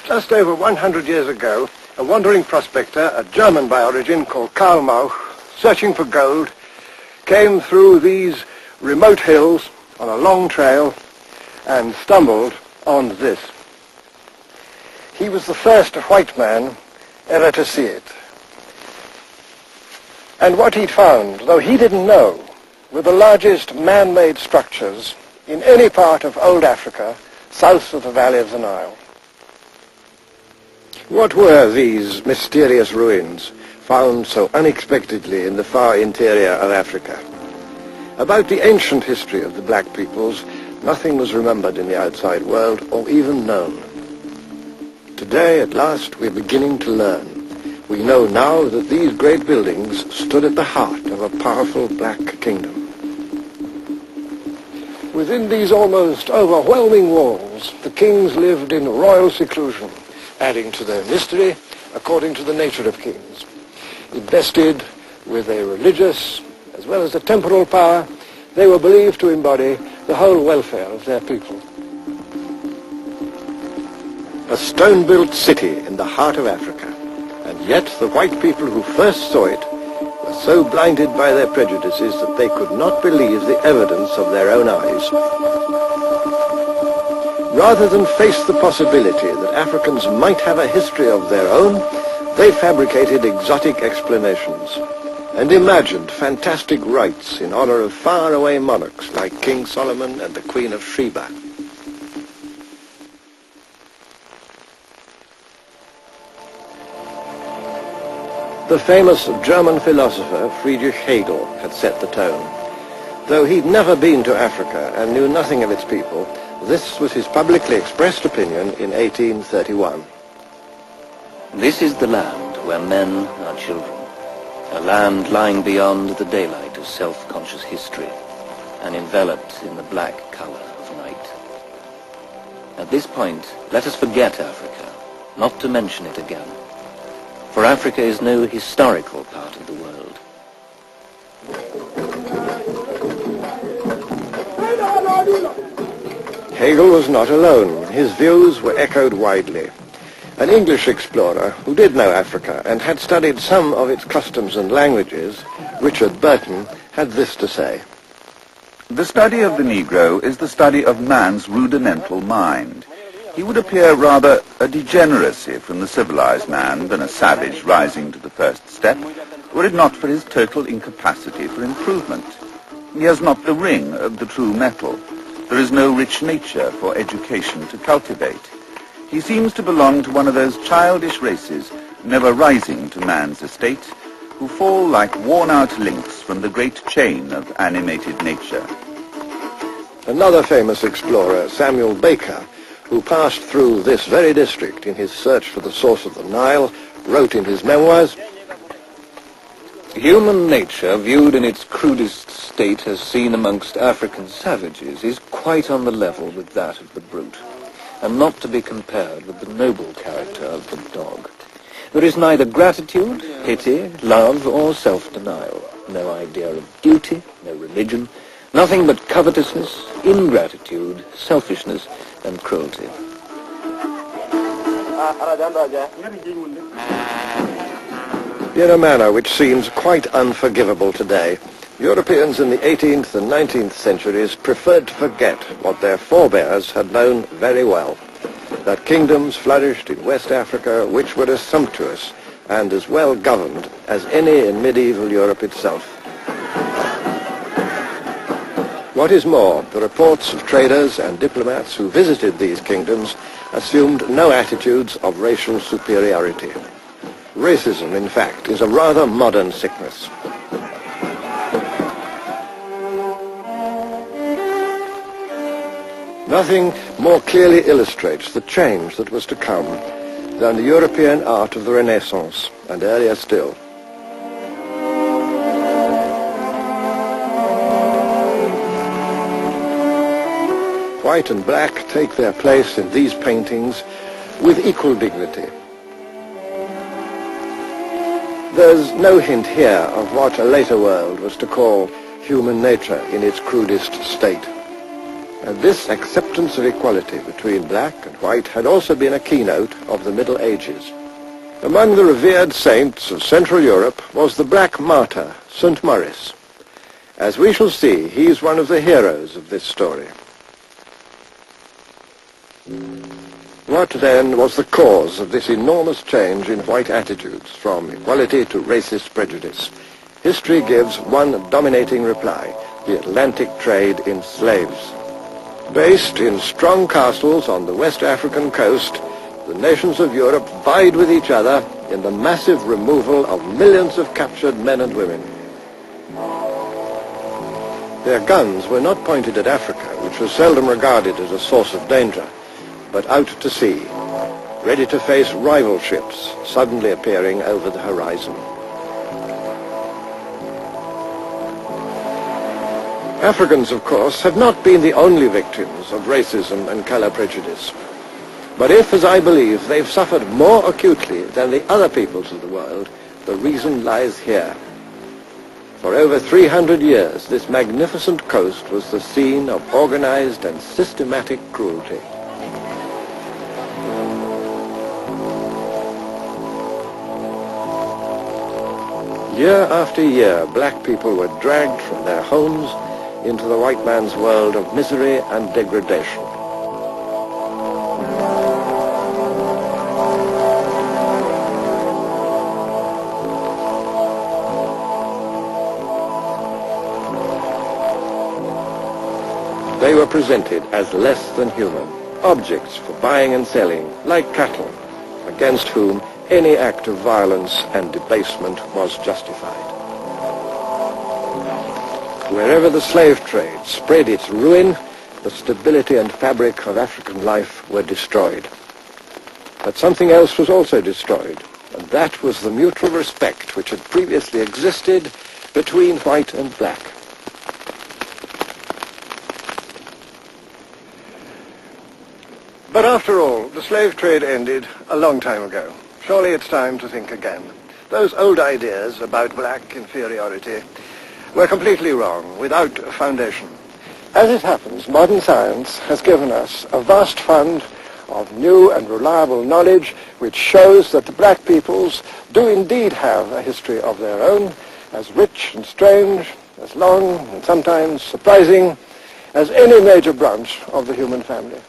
Just over 100 years ago, a wandering prospector, a German by origin called Karl Mauch, searching for gold, came through these remote hills on a long trail and stumbled on this. He was the first white man ever to see it. And what he'd found, though he didn't know, were the largest man-made structures in any part of old Africa south of the valley of the Nile. What were these mysterious ruins found so unexpectedly in the far interior of Africa? About the ancient history of the black peoples, nothing was remembered in the outside world or even known. Today, at last, we're beginning to learn. We know now that these great buildings stood at the heart of a powerful black kingdom. Within these almost overwhelming walls, the kings lived in royal seclusion, adding to their mystery according to the nature of kings. Invested with a religious as well as a temporal power, they were believed to embody the whole welfare of their people. A stone-built city in the heart of Africa, and yet the white people who first saw it were so blinded by their prejudices that they could not believe the evidence of their own eyes. Rather than face the possibility that Africans might have a history of their own, they fabricated exotic explanations and imagined fantastic rites in honor of faraway monarchs like King Solomon and the Queen of Sheba. The famous German philosopher Friedrich Hegel had set the tone. Though he'd never been to Africa and knew nothing of its people, this was his publicly expressed opinion in 1831. This is the land where men are children, a land lying beyond the daylight of self-conscious history and enveloped in the black color of night. At this point, let us forget Africa, not to mention it again, for Africa is no historical part of the world. Hegel was not alone. His views were echoed widely. An English explorer who did know Africa and had studied some of its customs and languages, Richard Burton, had this to say. The study of the Negro is the study of man's rudimental mind. He would appear rather a degeneracy from the civilized man than a savage rising to the first step, were it not for his total incapacity for improvement. He has not the ring of the true metal. There is no rich nature for education to cultivate. He seems to belong to one of those childish races, never rising to man's estate, who fall like worn-out links from the great chain of animated nature. Another famous explorer, Samuel Baker, who passed through this very district in his search for the source of the Nile, wrote in his memoirs, Human nature, viewed in its crudest state as seen amongst African savages, is quite on the level with that of the brute, and not to be compared with the noble character of the dog. There is neither gratitude, pity, love, or self-denial, no idea of duty, no religion, nothing but covetousness, ingratitude, selfishness, and cruelty. In a manner which seems quite unforgivable today, Europeans in the 18th and 19th centuries preferred to forget what their forebears had known very well, that kingdoms flourished in West Africa which were as sumptuous and as well governed as any in medieval Europe itself. What is more, the reports of traders and diplomats who visited these kingdoms assumed no attitudes of racial superiority. Racism, in fact, is a rather modern sickness. Nothing more clearly illustrates the change that was to come than the European art of the Renaissance, and earlier still. White and black take their place in these paintings with equal dignity. There's no hint here of what a later world was to call human nature in its crudest state. And this acceptance of equality between black and white had also been a keynote of the Middle Ages. Among the revered saints of Central Europe was the black martyr, St. Maurice. As we shall see, he is one of the heroes of this story. What then was the cause of this enormous change in white attitudes from equality to racist prejudice? History gives one dominating reply: the Atlantic trade in slaves. Based in strong castles on the West African coast, the nations of Europe vied with each other in the massive removal of millions of captured men and women. Their guns were not pointed at Africa, which was seldom regarded as a source of danger, but out to sea, ready to face rival ships suddenly appearing over the horizon. Africans, of course, have not been the only victims of racism and color prejudice. But if, as I believe, they've suffered more acutely than the other peoples of the world, the reason lies here. For over 300 years, this magnificent coast was the scene of organized and systematic cruelty. Year after year, black people were dragged from their homes into the white man's world of misery and degradation. They were presented as less than human, objects for buying and selling, like cattle, against whom any act of violence and debasement was justified. Wherever the slave trade spread its ruin, the stability and fabric of African life were destroyed. But something else was also destroyed, and that was the mutual respect which had previously existed between white and black. But after all, the slave trade ended a long time ago. Surely it's time to think again. Those old ideas about black inferiority were completely wrong, without foundation. As it happens, modern science has given us a vast fund of new and reliable knowledge which shows that the black peoples do indeed have a history of their own, as rich and strange, as long and sometimes surprising as any major branch of the human family.